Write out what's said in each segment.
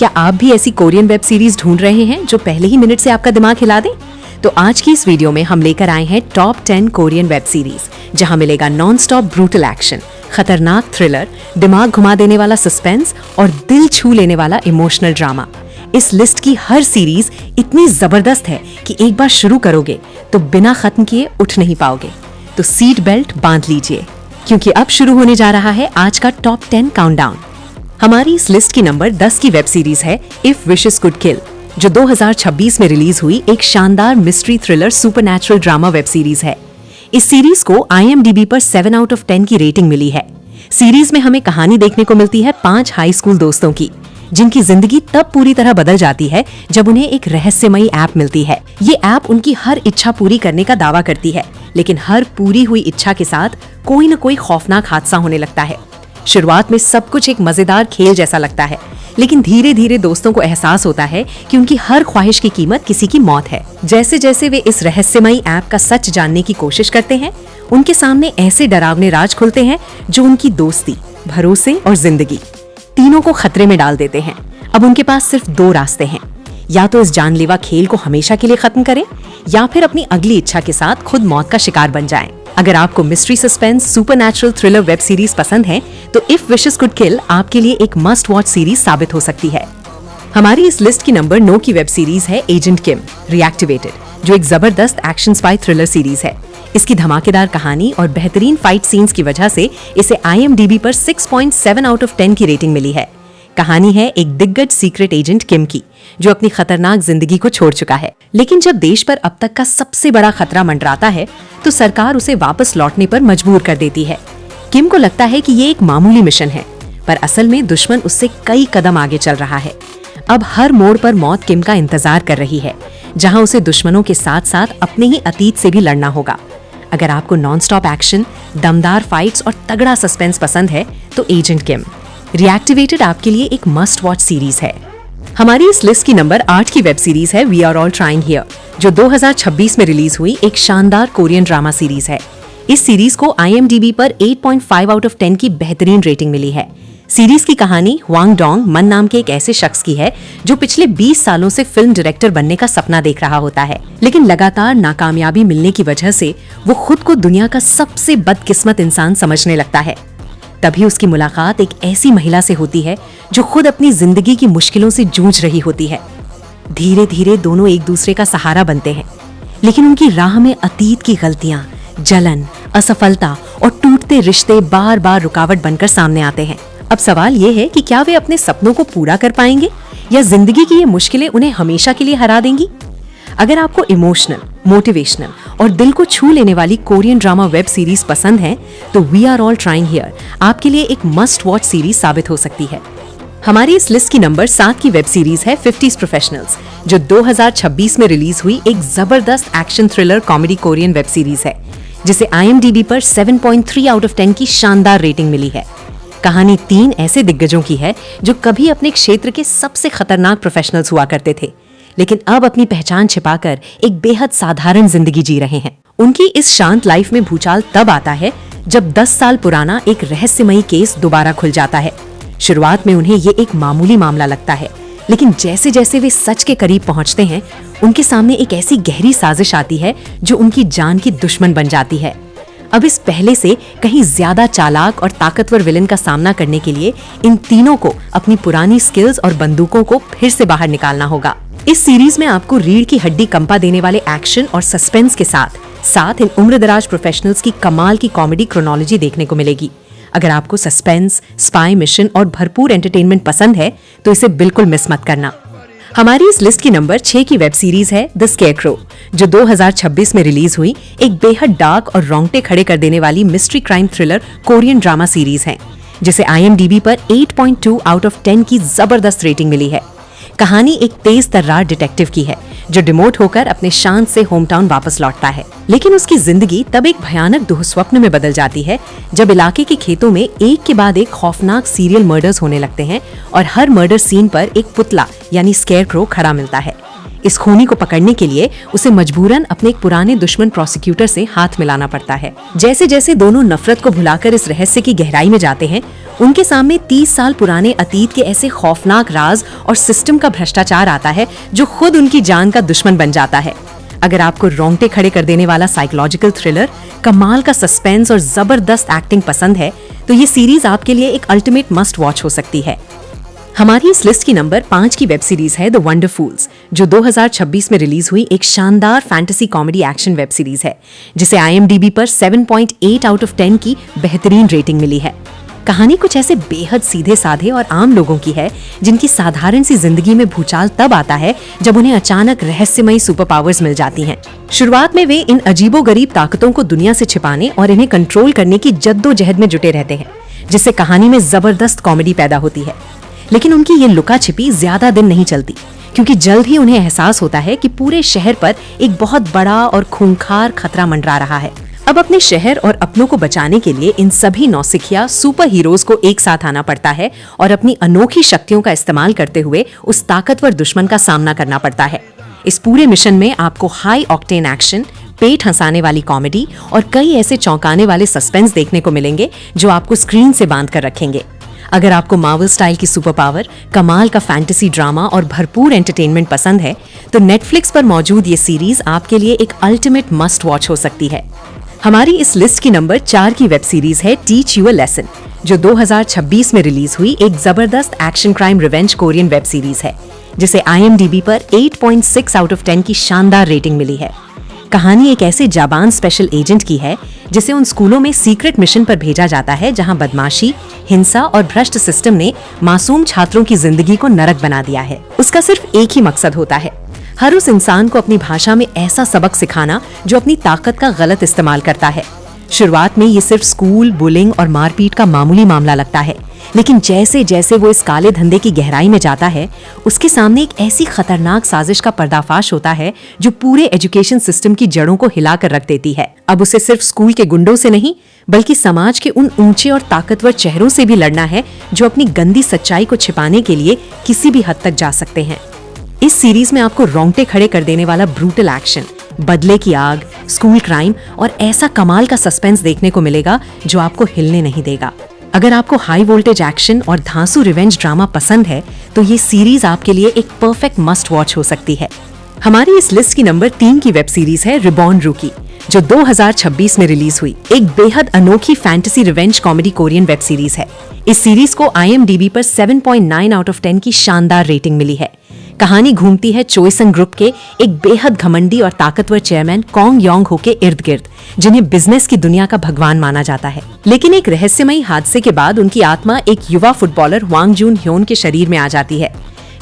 क्या आप भी ऐसी कोरियन वेब सीरीज ढूंढ रहे हैं जो पहले ही मिनट से आपका दिमाग हिला दे? तो आज की इस वीडियो में हम लेकर आए हैं टॉप 10 कोरियन वेब सीरीज, जहां मिलेगा नॉन स्टॉप ब्रूटल एक्शन, खतरनाक थ्रिलर, दिमाग घुमा देने वाला सस्पेंस और दिल छू लेने वाला इमोशनल ड्रामा। इस लिस्ट की हर सीरीज इतनी जबरदस्त है कि एक बार शुरू करोगे तो बिना खत्म किए उठ नहीं पाओगे। तो सीट बेल्ट बांध लीजिए, क्योंकि अब शुरू होने जा रहा है आज का टॉप 10 काउंटडाउन। हमारी इस लिस्ट की नंबर 10 की वेब सीरीज है इफ विशेस कुड किल, जो 2026 में रिलीज हुई एक शानदार mystery thriller supernatural drama web series है। इस सीरीज को IMDb पर 7 आउट ऑफ 10 की रेटिंग मिली है। सीरीज में हमें कहानी देखने को मिलती है 5 हाई स्कूल दोस्तों की, जिनकी जिंदगी तब पूरी तरह बदल जाती है जब उन्हें एक रहस्यमयी ऐप मिलती है। ये ऐप उनकी हर इच्छा पूरी करने का दावा करती है, लेकिन हर पूरी हुई इच्छा के साथ कोई न कोई खौफनाक हादसा होने लगता है। शुरुआत में सब कुछ एक मजेदार खेल जैसा लगता है, लेकिन धीरे धीरे दोस्तों को एहसास होता है कि उनकी हर ख्वाहिश की कीमत किसी की मौत है। जैसे जैसे वे इस रहस्यमयी ऐप का सच जानने की कोशिश करते हैं, उनके सामने ऐसे डरावने राज खुलते हैं जो उनकी दोस्ती, भरोसे और जिंदगी तीनों को खतरे में डाल देते हैं। अब उनके पास सिर्फ 2 रास्ते हैं, या तो इस जानलेवा खेल को हमेशा के लिए खत्म करें, या फिर अपनी अगली इच्छा के साथ खुद मौत का शिकार बन जाएं। अगर आपको mystery, suspense, supernatural thriller web series पसंद है, तो इफ विशेस कुड किल आपके लिए एक मस्ट वॉच सीरीज साबित हो सकती है। हमारी इस लिस्ट की नंबर 9 की वेब सीरीज है एजेंट किम रीएक्टिवेटेड, जो एक जबरदस्त एक्शन स्पाई थ्रिलर सीरीज है। इसकी धमाकेदार कहानी और बेहतरीन फाइट सीन्स की वजह से इसे IMDb पर 6.7 आउट ऑफ 10 की रेटिंग मिली है। कहानी है एक दिग्गज सीक्रेट एजेंट किम की, जो अपनी खतरनाक जिंदगी को छोड़ चुका है। लेकिन जब देश पर अब तक का सबसे बड़ा खतरा मंडराता है, तो सरकार उसे वापस लौटने पर मजबूर कर देती है। किम को लगता है कि ये एक मामूली मिशन है, पर असल में दुश्मन उससे कई कदम आगे चल रहा है। अब हर मोड़ पर मौत किम का इंतजार कर रही है, जहां उसे दुश्मनों के साथ साथ अपने ही अतीत से भी लड़ना होगा। अगर आपको नॉन स्टॉप एक्शन, दमदार फाइट्स और तगड़ा सस्पेंस पसंद है, तो एजेंट किम रीएक्टिवेटेड आपके लिए एक मस्ट वॉच सीरीज है। हमारी इस लिस्ट की नंबर 8 की वेब सीरीज है we are all trying here, जो 2026 में रिलीज हुई एक शानदार कोरियन ड्रामा सीरीज है। इस सीरीज को IMDb पर 8.5 आउट ऑफ 10 की बेहतरीन रेटिंग मिली है। सीरीज की कहानी हवांग डोंग मन नाम के एक ऐसे शख्स की है, जो पिछले 20 सालों से फिल्म डायरेक्टर बनने का सपना देख रहा होता है, लेकिन लगातार नाकामयाबी मिलने की वजह से वो खुद को दुनिया का सबसे बदकिस्मत इंसान समझने लगता है। तभी उसकी मुलाकात एक ऐसी महिला से होती है जो खुद अपनी जिंदगी की मुश्किलों से जूझ रही होती है। धीरे धीरे दोनों एक दूसरे का सहारा बनते हैं, लेकिन उनकी राह में अतीत की गलतियां, जलन, असफलता और टूटते रिश्ते बार बार रुकावट बनकर सामने आते हैं। अब सवाल ये है कि क्या वे अपने सपनों को पूरा कर पाएंगे, या जिंदगी की ये मुश्किलें उन्हें हमेशा के लिए हरा देंगी। अगर आपको इमोशनल, मोटिवेशनल और दिल को छू लेने वाली कोरियन ड्रामा वेब सीरीज पसंद है, तो we are all trying here आपके लिए एक मस्ट वॉच सीरीज साबित हो सकती है। हमारी इस लिस्ट की नंबर 7 की वेब सीरीज है 50s प्रोफेशनल्स, जो 2026 में रिलीज हुई एक जबरदस्त action thriller comedy Korean web series है, जिसे IMDb पर 7.3 आउट ऑफ 10 की शानदार रेटिंग मिली है। कहानी 3 ऐसे दिग्गजों की है जो कभी अपने क्षेत्र के सबसे खतरनाक प्रोफेशनल्स हुआ करते थे, लेकिन अब अपनी पहचान छिपाकर एक बेहद साधारण जिंदगी जी रहे हैं। उनकी इस शांत लाइफ में भूचाल तब आता है जब 10 साल पुराना एक रहस्यमयी केस दोबारा खुल जाता है। शुरुआत में उन्हें ये एक मामूली मामला लगता है, लेकिन जैसे जैसे वे सच के करीब पहुंचते हैं, उनके सामने एक ऐसी गहरी साजिश आती है जो उनकी जान की दुश्मन बन जाती है। अब इस पहले से कहीं ज्यादा चालाक और ताकतवर विलन का सामना करने के लिए इन तीनों को अपनी पुरानी स्किल्स और बंदूकों को फिर से बाहर निकालना होगा। इस सीरीज में आपको रीढ़ की हड्डी कंपा देने वाले एक्शन और सस्पेंस के साथ साथ इन उम्रदराज प्रोफेशनल्स की कमाल की कॉमेडी क्रोनोलॉजी देखने को मिलेगी। अगर आपको सस्पेंस, स्पाई मिशन और भरपूर एंटरटेनमेंट पसंद है, तो इसे बिल्कुल मिस मत करना। हमारी इस लिस्ट की नंबर 6 की वेब सीरीज है द स्केयरक्रो, जो 2026 में रिलीज हुई एक बेहद डार्क और रोंगटे खड़े कर देने वाली mystery crime thriller Korean drama series है, जिसे IMDb पर 8.2 आउट ऑफ 10 की जबरदस्त रेटिंग मिली है। कहानी एक तेज तर्रार डिटेक्टिव की है, जो डिमोट होकर अपने शांत से होम टाउन वापस लौटता है, लेकिन उसकी जिंदगी तब एक भयानक दुःस्वप्न में बदल जाती है जब इलाके के खेतों में एक के बाद एक खौफनाक सीरियल मर्डर्स होने लगते हैं और हर मर्डर सीन पर एक पुतला यानी स्केयरक्रो खड़ा मिलता है। इस खूनी को पकड़ने के लिए उसे मजबूरन अपने एक पुराने दुश्मन प्रोसिक्यूटर से हाथ मिलाना पड़ता है। जैसे जैसे दोनों नफरत को भुलाकर इस रहस्य की गहराई में जाते हैं, उनके सामने 30 साल पुराने अतीत के ऐसे खौफनाक राज और सिस्टम का भ्रष्टाचार आता है जो खुद उनकी जान का दुश्मन बन जाता है। अगर आपको रोंगटे खड़े कर देने वाला साइकोलॉजिकल थ्रिलर, कमाल का सस्पेंस और जबरदस्त एक्टिंग पसंद है तो ये सीरीज आपके लिए एक अल्टीमेट मस्ट वॉच हो सकती है। हमारी इस लिस्ट की नंबर 5 की वेब सीरीज है द वंडरफुल्स, जो 2026 में रिलीज हुई एक शानदार fantasy comedy action web series है जिसे IMDb पर 7.8 आउट ऑफ 10 की बेहतरीन रेटिंग मिली है। कहानी कुछ ऐसे बेहद सीधे साधे और आम लोगों की है जिनकी साधारण सी जिंदगी में भूचाल तब आता है जब उन्हें अचानक रहस्यमयी सुपर पावर्स मिल जाती हैं। शुरुआत में वे इन अजीबोगरीब ताकतों को दुनिया से छिपाने और इन्हें कंट्रोल करने की जद्दोजहद में जुटे रहते हैं, जिससे कहानी में जबरदस्त कॉमेडी पैदा होती है। लेकिन उनकी ये लुका छिपी ज्यादा दिन नहीं चलती, क्योंकि जल्द ही उन्हें एहसास होता है कि पूरे शहर पर एक बहुत बड़ा और खूंखार खतरा मंडरा रहा है। अब अपने शहर और अपनों को बचाने के लिए इन सभी नौसिखिया सुपर हीरोज को एक साथ आना पड़ता है और अपनी अनोखी शक्तियों का इस्तेमाल करते हुए उस ताकतवर दुश्मन का सामना करना पड़ता है। इस पूरे मिशन में आपको हाई ऑक्टेन एक्शन, पेट हंसाने वाली कॉमेडी और कई ऐसे चौंकाने वाले सस्पेंस देखने को मिलेंगे जो आपको स्क्रीन से बांध कर रखेंगे। अगर आपको मार्वल स्टाइल की सुपर पावर, कमाल का फैंटेसी ड्रामा और भरपूर एंटरटेनमेंट पसंद है तो नेटफ्लिक्स पर मौजूद ये सीरीज आपके लिए एक अल्टीमेट मस्ट वॉच हो सकती है। हमारी इस लिस्ट की नंबर 4 की वेब सीरीज है टीच यू अ लेसन, जो 2026 में रिलीज हुई एक जबरदस्त action crime revenge Korean web series है जिसे IMDb पर 8.6 आउट ऑफ 10 की शानदार रेटिंग मिली है। कहानी एक ऐसे जाबान स्पेशल एजेंट की है जिसे उन स्कूलों में सीक्रेट मिशन पर भेजा जाता है जहां बदमाशी, हिंसा और भ्रष्ट सिस्टम ने मासूम छात्रों की जिंदगी को नरक बना दिया है। उसका सिर्फ एक ही मकसद होता है, हर उस इंसान को अपनी भाषा में ऐसा सबक सिखाना जो अपनी ताकत का गलत इस्तेमाल करता है। शुरुआत में ये सिर्फ स्कूल, बुलिंग और मारपीट का मामूली मामला लगता है, लेकिन जैसे जैसे वो इस काले धंधे की गहराई में जाता है उसके सामने एक ऐसी खतरनाक साजिश का पर्दाफाश होता है जो पूरे एजुकेशन सिस्टम की जड़ों को हिला कर रख देती है। अब उसे सिर्फ स्कूल के गुंडों से नहीं बल्कि समाज के उन ऊंचे और ताकतवर चेहरों से भी लड़ना है जो अपनी गंदी सच्चाई को छिपाने के लिए किसी भी हद तक जा सकते हैं। इस सीरीज में आपको रोंगटे खड़े कर देने वाला ब्रूटल एक्शन, बदले की आग, स्कूल क्राइम और ऐसा कमाल का सस्पेंस देखने को मिलेगा जो आपको हिलने नहीं देगा। अगर आपको हाई वोल्टेज एक्शन और धांसू रिवेंज ड्रामा पसंद है तो ये सीरीज आपके लिए एक परफेक्ट मस्ट वॉच हो सकती है। हमारी इस लिस्ट की नंबर 3 की वेब सीरीज है रिबॉर्न रूकी, जो 2026 में रिलीज हुई एक बेहद अनोखी fantasy revenge comedy Korean web series है। इस सीरीज को IMDb पर 7.9 आउट ऑफ 10 की शानदार रेटिंग मिली है। कहानी घूमती है चोइसन ग्रुप के एक बेहद घमंडी और ताकतवर चेयरमैन कॉन्ग योंग हो के इर्द गिर्द, जिन्हें बिजनेस की दुनिया का भगवान माना जाता है। लेकिन एक रहस्यमयी हादसे के बाद उनकी आत्मा एक युवा फुटबॉलर वांग जून ह्योन के शरीर में आ जाती है।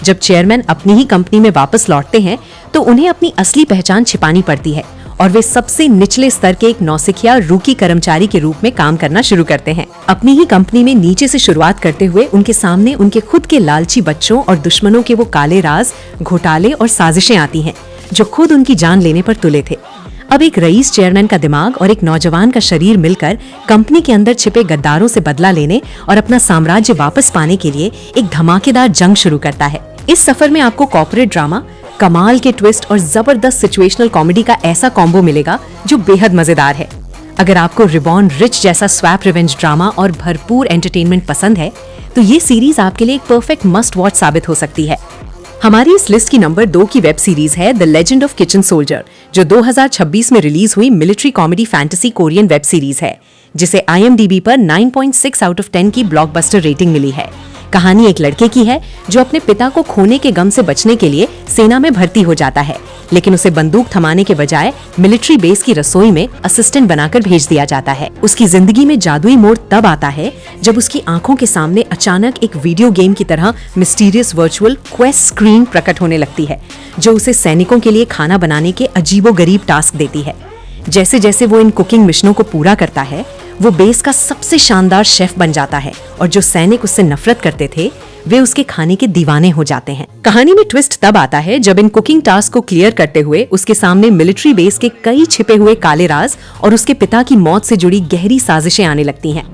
जब चेयरमैन अपनी ही कंपनी में वापस लौटते हैं तो उन्हें अपनी असली पहचान छिपानी पड़ती है और वे सबसे निचले स्तर के एक नौसिखिया रूकी कर्मचारी के रूप में काम करना शुरू करते हैं। अपनी ही कंपनी में नीचे से शुरुआत करते हुए उनके सामने उनके खुद के लालची बच्चों और दुश्मनों के वो काले राज, घोटाले और साजिशें आती हैं जो खुद उनकी जान लेने पर तुले थे। अब एक रईस चेयरमैन का दिमाग और एक नौजवान का शरीर मिलकर कंपनी के अंदर छिपे गद्दारों से बदला लेने और अपना साम्राज्य वापस पाने के लिए एक धमाकेदार जंग शुरू करता है। इस सफर में आपको कॉर्पोरेट ड्रामा, कमाल के ट्विस्ट और जबरदस्त सिचुएशनल कॉमेडी का ऐसा कॉम्बो मिलेगा जो बेहद मजेदार है। अगर आपको रिबॉर्न रिच जैसा स्वैप रिवेंज ड्रामा और भरपूर एंटरटेनमेंट पसंद है तो ये सीरीज आपके लिए एक परफेक्ट मस्ट वॉच साबित हो सकती है। हमारी इस लिस्ट की नंबर 2 की वेब सीरीज है the legend of kitchen soldier, जो 2026 में रिलीज हुई military comedy fantasy Korean web series है जिसे IMDb पर 9.6 आउट ऑफ 10 की ब्लॉकबस्टर रेटिंग मिली है। कहानी एक लड़के की है जो अपने पिता को खोने के गम से बचने के लिए सेना में भर्ती हो जाता है, लेकिन उसे बंदूक थमाने के बजाय मिलिट्री बेस की रसोई में असिस्टेंट बनाकर भेज दिया जाता है। उसकी जिंदगी में जादुई मोड़ तब आता है जब उसकी आंखों के सामने अचानक एक वीडियो गेम की तरह मिस्टीरियस वर्चुअल क्वेस्ट स्क्रीन प्रकट होने लगती है जो उसे सैनिकों के लिए खाना बनाने के अजीबोगरीब टास्क देती है। जैसे जैसे वो इन कुकिंग मिशनों को पूरा करता है वो बेस का सबसे शानदार शेफ बन जाता है और जो सैनिक उससे नफरत करते थे वे उसके खाने के दीवाने हो जाते हैं। कहानी में ट्विस्ट तब आता है जब इन कुकिंग टास्क को क्लियर करते हुए उसके सामने मिलिट्री बेस के कई छिपे हुए काले राज और उसके पिता की मौत से जुड़ी गहरी साजिशें आने लगती हैं।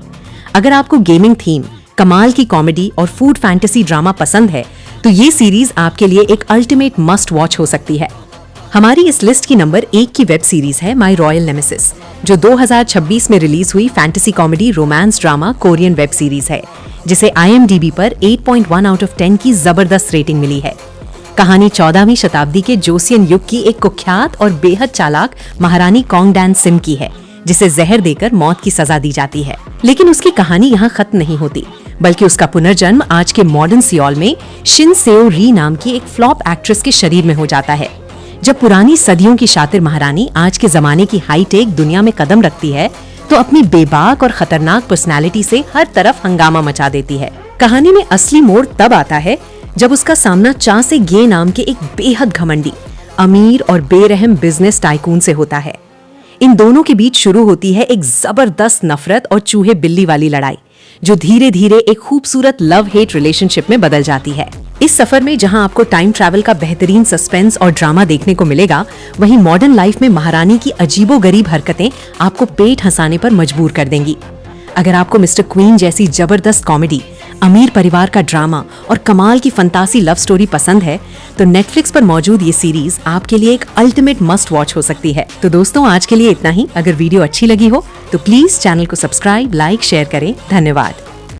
अगर आपको गेमिंग थीम, कमाल की कॉमेडी और फूड फैंटेसी ड्रामा पसंद है तो ये सीरीज आपके लिए एक अल्टीमेट मस्ट वॉच हो सकती है। हमारी इस लिस्ट की नंबर 1 की वेब सीरीज है माई रॉयल नेमेसिस, जो 2026 में रिलीज हुई fantasy comedy romance drama Korean web series है, जिसे IMDb पर 8.1 आउट ऑफ 10 की जबरदस्त रेटिंग मिली है। कहानी 14वीं शताब्दी के जोसियन युग की एक कुख्यात और बेहद चालाक महारानी कोंगडान सिम की है, जिसे जहर देकर मौत की सजा दी जाती है। लेकिन उसकी कहानी यहाँ खत्म नहीं होती, बल्कि उसका पुनर्जन्म आज के मॉडर्न सियोल में शिन सेओ री नाम की एक फ्लॉप एक्ट्रेस के शरीर में हो जाता है। जब पुरानी सदियों की शातिर महारानी आज के जमाने की हाईटेक दुनिया में कदम रखती है, तो अपनी बेबाक और खतरनाक पर्सनालिटी से हर तरफ हंगामा मचा देती है। कहानी में असली मोड़ तब आता है जब उसका सामना चा से गे नाम के एक बेहद घमंडी, अमीर और बेरहम बिजनेस टाइकून से होता है। इन दोनों के बीच शुरू होती है एक जबरदस्त नफरत और चूहे बिल्ली वाली लड़ाई, जो धीरे धीरे एक खूबसूरत लव हेट रिलेशनशिप में बदल जाती है। इस सफर में जहां आपको टाइम ट्रैवल का बेहतरीन सस्पेंस और ड्रामा देखने को मिलेगा, वहीं मॉडर्न लाइफ में महारानी की अजीबोगरीब हरकतें आपको पेट हंसाने पर मजबूर कर देंगी। अगर आपको मिस्टर क्वीन जैसी जबरदस्त कॉमेडी, अमीर परिवार का ड्रामा और कमाल की फंतासी लव स्टोरी पसंद है, तो नेटफ्लिक्स पर मौजूद ये सीरीज आपके लिए एक अल्टीमेट मस्ट वॉच हो सकती है। तो दोस्तों, आज के लिए इतना ही। अगर वीडियो अच्छी लगी हो तो प्लीज चैनल को सब्सक्राइब, लाइक, शेयर करें। धन्यवाद।